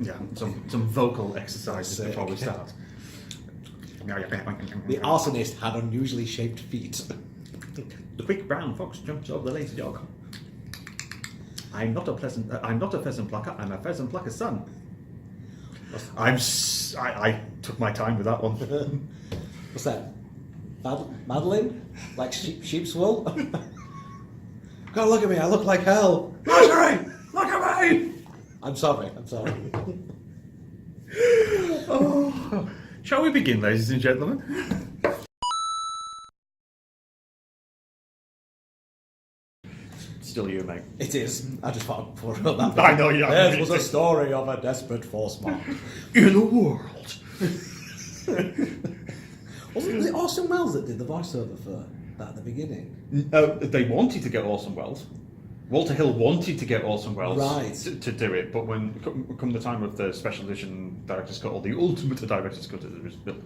Yeah, some vocal exercises before we start. The arsonist had unusually shaped feet. The quick brown fox jumps over the lazy dog. I'm not a pheasant plucker. I'm a pheasant plucker's son. I took my time with that one. What's that? Madeline? Like sheep's wool? God, look at me! I look like hell. Marjorie, look at me! I'm sorry. Oh, shall we begin, ladies and gentlemen? Still you, mate. It is. I just thought I'd put up that. I know you. This was a story of a desperate forceman in a world. Wasn't it Orson Welles that did the voiceover for that at the beginning? They wanted to get Orson Welles. Walter Hill wanted to get Orson Welles to do it, but when come the time of the special edition director's cut, or the ultimate director's cut as it was built,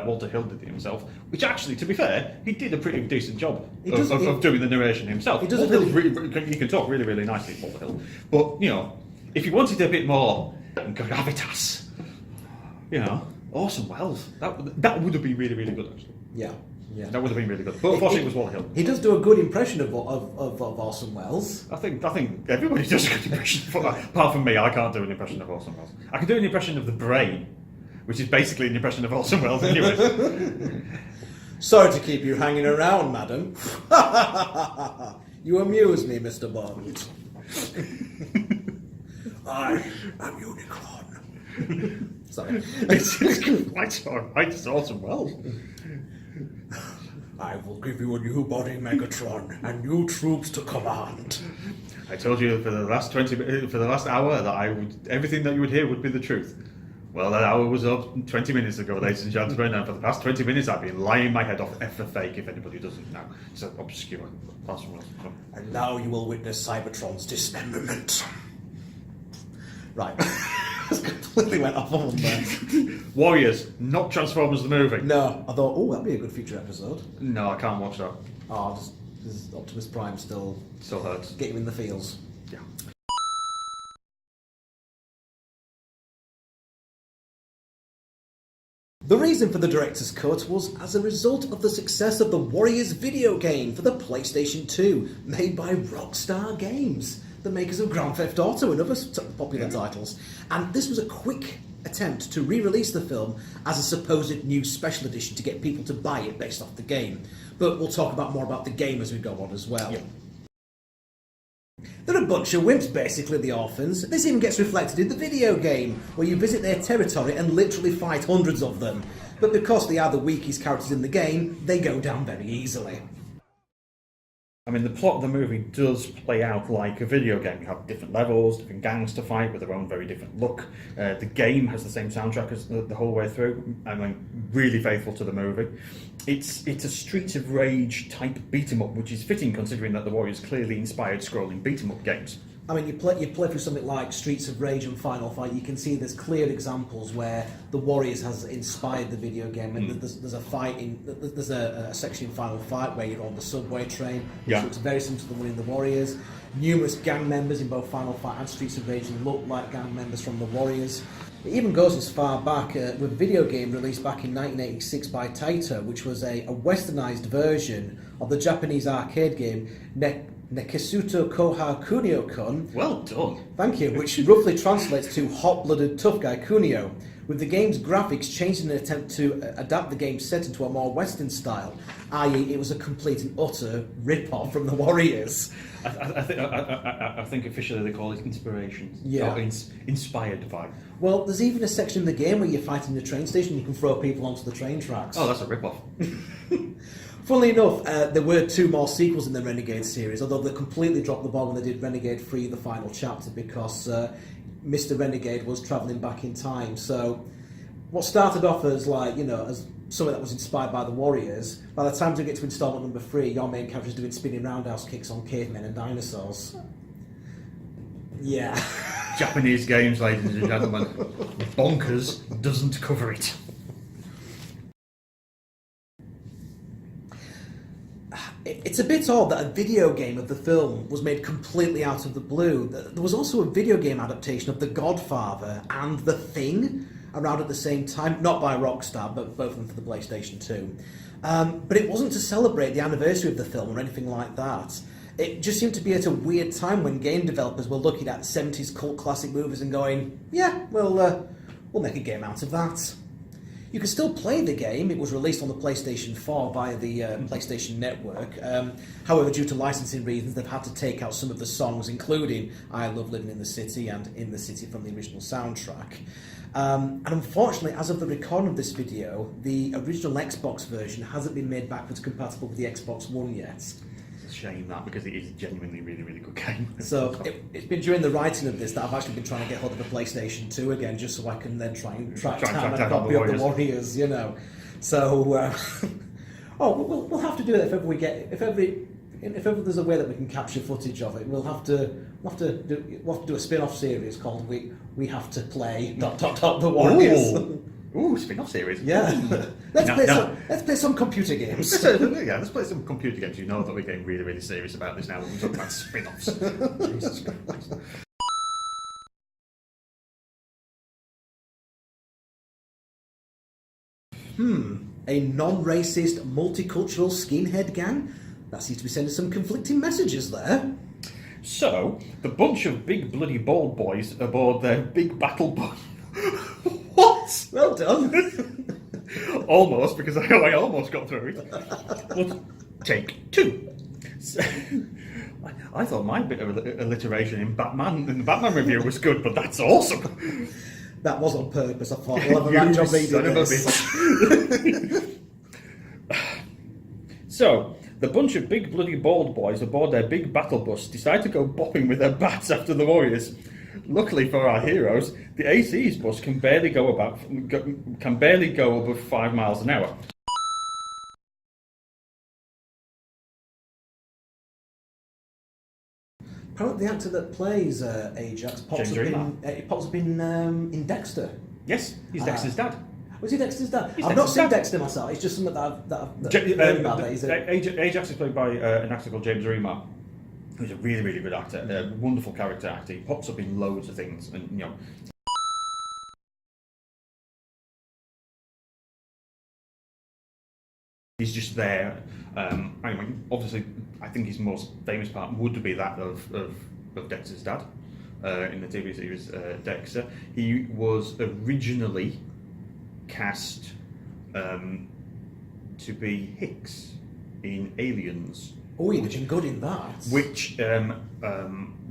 Walter Hill did it himself. Which actually, to be fair, he did a pretty decent job of doing the narration himself. He can talk really, really nicely, Walter Hill. But if you wanted a bit more gravitas, Orson Welles, that would have been really, really good actually. Yeah. That would have been really good. But unfortunately, it was Walter Hill. He does do a good impression of Orson Welles. I think everybody does a good impression. Apart from me, I can't do an impression of Orson Welles. I can do an impression of the brain, which is basically an impression of Orson Welles anyway. Sorry to keep you hanging around, madam. You amuse me, Mr. Bond. I am Unicorn. Sorry. It's quite alright, it's Orson Welles. I will give you a new body, Megatron, and new troops to command. I told you for the last hour that everything that you would hear would be the truth. Well, that hour was up 20 minutes ago, ladies and gentlemen, and for the past 20 minutes I've been lying my head off for fake, if anybody doesn't know. It's obscure. And now you will witness Cybertron's dismemberment. Right. Completely went off on there. Warriors, not Transformers the movie. No, I thought, that'd be a good future episode. No, I can't watch that. Does Optimus Prime still hurts? Get you in the feels. Yeah. The reason for the director's cut was as a result of the success of the Warriors video game for the PlayStation 2, made by Rockstar Games, the makers of Grand Theft Auto and other popular titles. And this was a quick attempt to re-release the film as a supposed new special edition to get people to buy it based off the game. But we'll talk more about the game as we go on as well. Yeah. They're a bunch of wimps, basically, the orphans. This even gets reflected in the video game, where you visit their territory and literally fight hundreds of them. But because they are the weakest characters in the game, they go down very easily. I mean, the plot of the movie does play out like a video game. You have different levels, different gangs to fight with their own very different look. The game has the same soundtrack as the whole way through. I mean, really faithful to the movie. It's a Streets of Rage type beat-em-up, which is fitting considering that the Warriors clearly inspired scrolling beat-em-up games. I mean, you play through something like Streets of Rage and Final Fight, you can see there's clear examples where the Warriors has inspired the video game. And there's a section in Final Fight where you're on the subway train, which looks very similar to the one in the Warriors. Numerous gang members in both Final Fight and Streets of Rage look like gang members from the Warriors. It even goes as far back with a video game released back in 1986 by Taito, which was a westernised version of the Japanese arcade game Nekisuto Koha Kunio-kun. Well done. Thank you, which roughly translates to hot-blooded tough guy Kunio, with the game's graphics changed in an attempt to adapt the game's setting to a more Western style, i.e. it was a complete and utter rip-off from the Warriors. I think officially they call it inspiration. Yeah. Or inspired by. Well, there's even a section of the game where you're fighting the train station and you can throw people onto the train tracks. Oh, that's a rip-off. Funnily enough, there were 2 more sequels in the Renegade series, although they completely dropped the ball when they did Renegade 3, the final chapter, because Mr. Renegade was travelling back in time. So what started off as as something that was inspired by the Warriors, by the time you get to installment number 3, your main character is doing spinning roundhouse kicks on cavemen and dinosaurs. Yeah. Japanese games, ladies and gentlemen. Bonkers doesn't cover it. It's a bit odd that a video game of the film was made completely out of the blue. There was also a video game adaptation of The Godfather and The Thing around at the same time, not by Rockstar, but both of them for the PlayStation 2. But it wasn't to celebrate the anniversary of the film or anything like that. It just seemed to be at a weird time when game developers were looking at 70s cult classic movies and going, yeah, we'll make a game out of that. You can still play the game. It was released on the PlayStation 4 via the PlayStation Network. However, due to licensing reasons, they've had to take out some of the songs, including I Love Living in the City and In the City from the original soundtrack. And unfortunately, as of the recording of this video, the original Xbox version hasn't been made backwards compatible with the Xbox One yet. It's a shame that, because it is a genuinely really, really good game. So it's been during the writing of this that I've actually been trying to get hold of a PlayStation 2 again, just so I can then try and track down a copy of the Warriors, you know. So, we'll have to do it if ever there's a way that we can capture footage of it. We'll have to do a spin-off series called We Have to Play ... the Warriors. Ooh, spin-off series. Yeah. Let's play some computer games. Let's play some computer games. You know that we're getting really, really serious about this now when we talk about spin-offs. Jesus Christ. A non-racist, multicultural skinhead gang? That seems to be sending some conflicting messages there. So, the bunch of big bloody bald boys aboard their big battle boat. What? Well done. Almost, because I almost got through it. Well, take two. So, I thought my bit of alliteration in the Batman review was good, but that's awesome. That was on purpose. I thought we'll have a right job reading this. So, the bunch of big bloody bald boys aboard their big battle bus decide to go bopping with their bats after the Warriors. Luckily for our heroes, the AC's bus can barely go above 5 miles an hour. Apparently, the actor that plays Ajax pops up in Dexter. Yes, he's Dexter's dad. Was he Dexter's dad? He's I've not seen Dexter myself. It's just something that I've heard about. Ajax is played by an actor called James Remar, who's a really, really good actor, a wonderful character actor. He pops up in loads of things, and you know. He's just there. Anyway, obviously, I think his most famous part would be that of Dexter's dad in the TV series Dexter. He was originally cast to be Hicks in Aliens. Oh, he was good in that. Which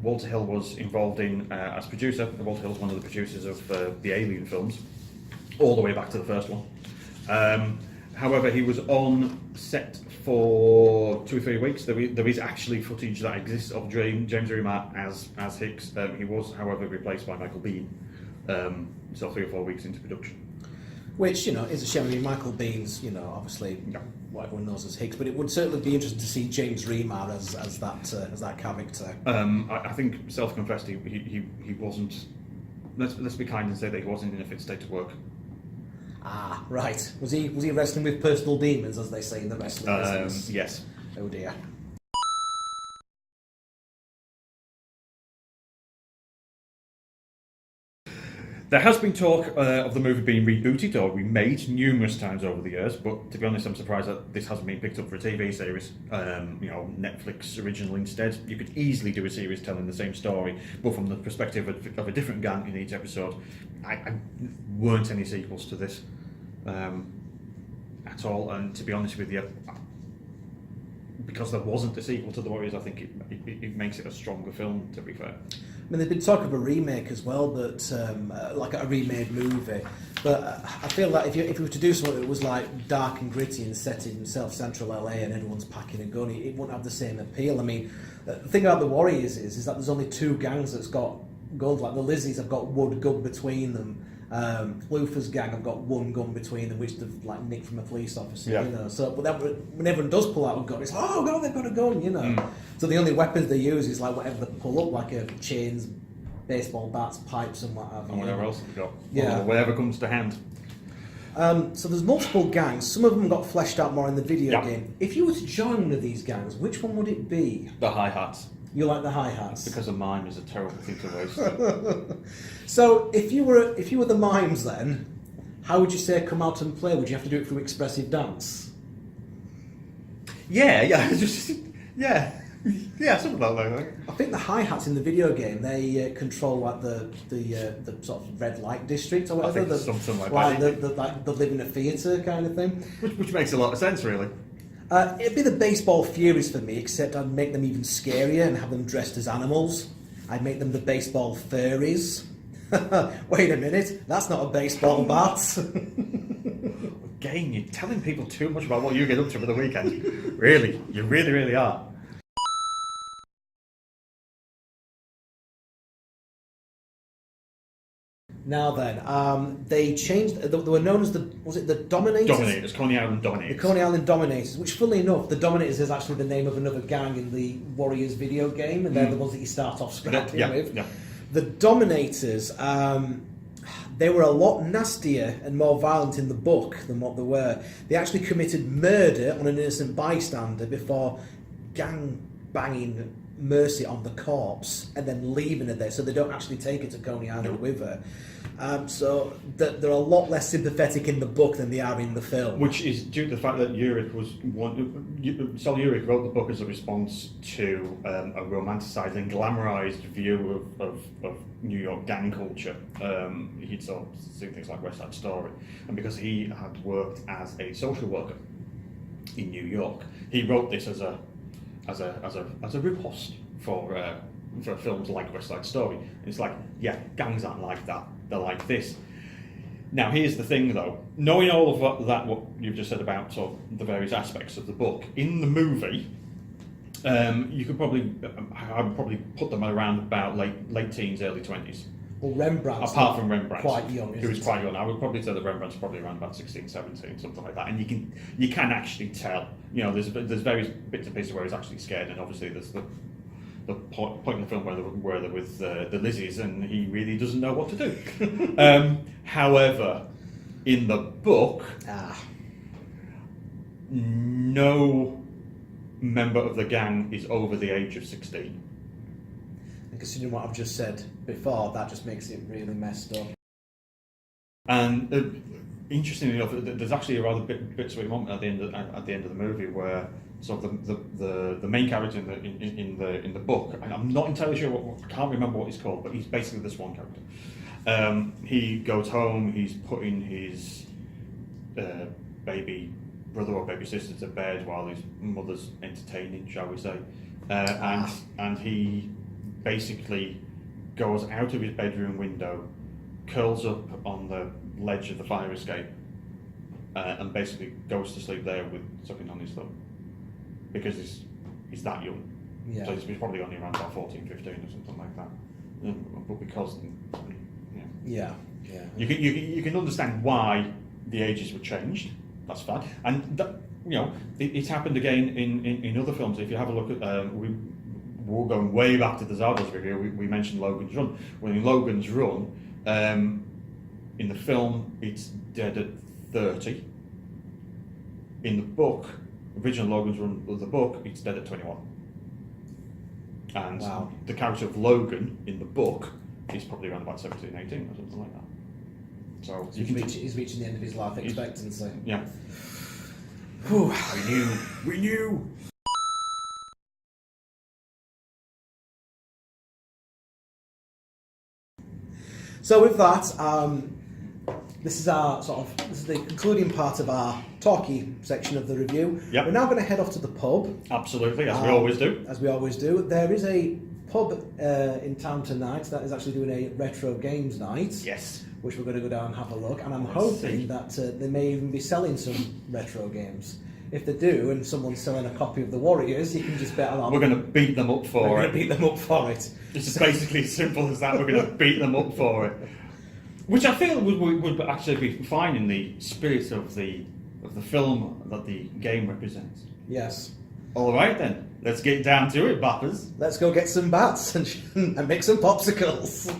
Walter Hill was involved in as producer. Walter Hill's one of the producers of the Alien films, all the way back to the first one. However, he was on set for 2 or 3 weeks. There is actually footage that exists of James Remar as Hicks. He was, however, replaced by Michael Biehn, so 3 or 4 weeks into production. Which, you know, is a shame. I mean, Michael Bihn's, you know, obviously what everyone knows as Hicks, but it would certainly be interesting to see James Remar as that character. I think, self-confessed, he wasn't. Let's be kind and say that he wasn't in a fit state to work. Ah, right. Was he wrestling with personal demons, as they say in the wrestling business? Yes. Oh dear. There has been talk of the movie being rebooted or remade numerous times over the years, but to be honest, I'm surprised that this hasn't been picked up for a TV series. Netflix original instead. You could easily do a series telling the same story, but from the perspective of a different gang in each episode. I weren't any sequels to this at all, and to be honest with you, because there wasn't a sequel to The Warriors, I think it makes it a stronger film, to be fair. I mean, there's been talk of a remake as well, but like a remade movie. But I feel like if you were to do something that was like dark and gritty and set in South Central LA and everyone's packing a gun, it wouldn't have the same appeal. I mean, the thing about The Warriors is that there's only 2 gangs that's got guns. Like the Lizzies have got one gun between them. Luther's gang have got one gun between them, which they've like nicked from a police officer. Yeah. You know. So, but then when everyone does pull out a gun, it's oh god, they've got a gun. You know. So the only weapons they use is like whatever they pull up, like chains, baseball bats, pipes, and what have you. And whatever else they've got. Yeah. Or whatever comes to hand. So there's multiple gangs. Some of them got fleshed out more in the video Yeah. game. If you were to join one of these gangs, which one would it be? The hi-hats. You like the hi-hats? Because a mime is a terrible thing to waste. So if you were the mimes then, how would you say come out and play? Would you have to do it through expressive dance? Yeah, just yeah, something like that. I think the hi-hats in the video game, they control like the sort of red light district or whatever. I think something like that. that. Like the live in a theatre kind of thing. Which makes a lot of sense, really. It'd be the baseball Furies for me, except I'd make them even scarier and have them dressed as animals. I'd make them the baseball furries. Wait a minute, that's not a baseball bat. Again, you're telling people too much about what you get up to for the weekend. Really, you really, really are. Now then, they changed. They were known as the Dominators? Dominators, Coney Island Dominators. The Coney Island Dominators, which, funnily enough, the Dominators is actually the name of another gang in the Warriors video game, and they're the ones that you start off scrapping with. Yeah. The Dominators, they were a lot nastier and more violent in the book than what they were. They actually committed murder on an innocent bystander before gang banging Mercy on the corpse and then leaving her there, so they don't actually take her to Coney Island with her. So they're a lot less sympathetic in the book than they are in the film. Which is due to the fact that Sol Urich wrote the book as a response to a romanticised, glamorised view of New York gang culture. He'd sort of seen things like West Side Story, and because he had worked as a social worker in New York, he wrote this as a riposte for films like West Side Story. And it's like, yeah, gangs aren't like that. They're like this. Now, here's the thing, though. Knowing all of that, what you've just said about sort of the various aspects of the book, in the movie, you could probably, I would probably put them around about late teens, early 20s. Well, Rembrandt's apart from Rembrandt, quite young, who is quite young. I would probably say that Rembrandt's probably around about 16, 17, something like that. And you can actually tell. You know, there's various bits and pieces where he's actually scared, and obviously there's the point in the film where they're with the Lizzies, and he really doesn't know what to do. However, in the book, no member of the gang is over the age of 16. Considering what I've just said before, that just makes it really messed up. And interestingly enough, there's actually a rather bittersweet moment at the end of the movie where sort of the main character in the book, and I'm not entirely sure I can't remember what he's called, but he's basically this one character. He goes home, he's putting his baby brother or baby sister to bed while his mother's entertaining, shall we say, and he basically goes out of his bedroom window, curls up on the ledge of the fire escape, and basically goes to sleep there with something on his thumb, because he's that young. Yeah. So he's probably only around about 14, 15 or something like that. But because you can understand why the ages were changed. That's fine, and that, it's happened again in other films. If you have a look at we're going way back to the Zardoz review. We mentioned Logan's Run. When in Logan's Run, in the film, it's dead at 30. In the book, original Logan's Run of the book, it's dead at 21. And the character of Logan in the book is probably around about 17, 18 or something like that. So he's reaching the end of his life expectancy. Yeah. We knew. So with that, this is the concluding part of our talky section of the review. Yep. We're now going to head off to the pub. Absolutely, as we always do. As we always do. There is a pub in town tonight that is actually doing a retro games night. Yes. Which we're going to go down and have a look. And I'm hoping that they may even be selling some retro games. If they do, and someone's selling a copy of the Warriors, you can just bet along. We're going to beat them up for it. We're going to beat them up for it. It's just basically as simple as that. We're going to beat them up for it. Which I feel would actually be fine in the spirit of the film that the game represents. Yes. All right then, let's get down to it, bappers. Let's go get some bats and make some popsicles.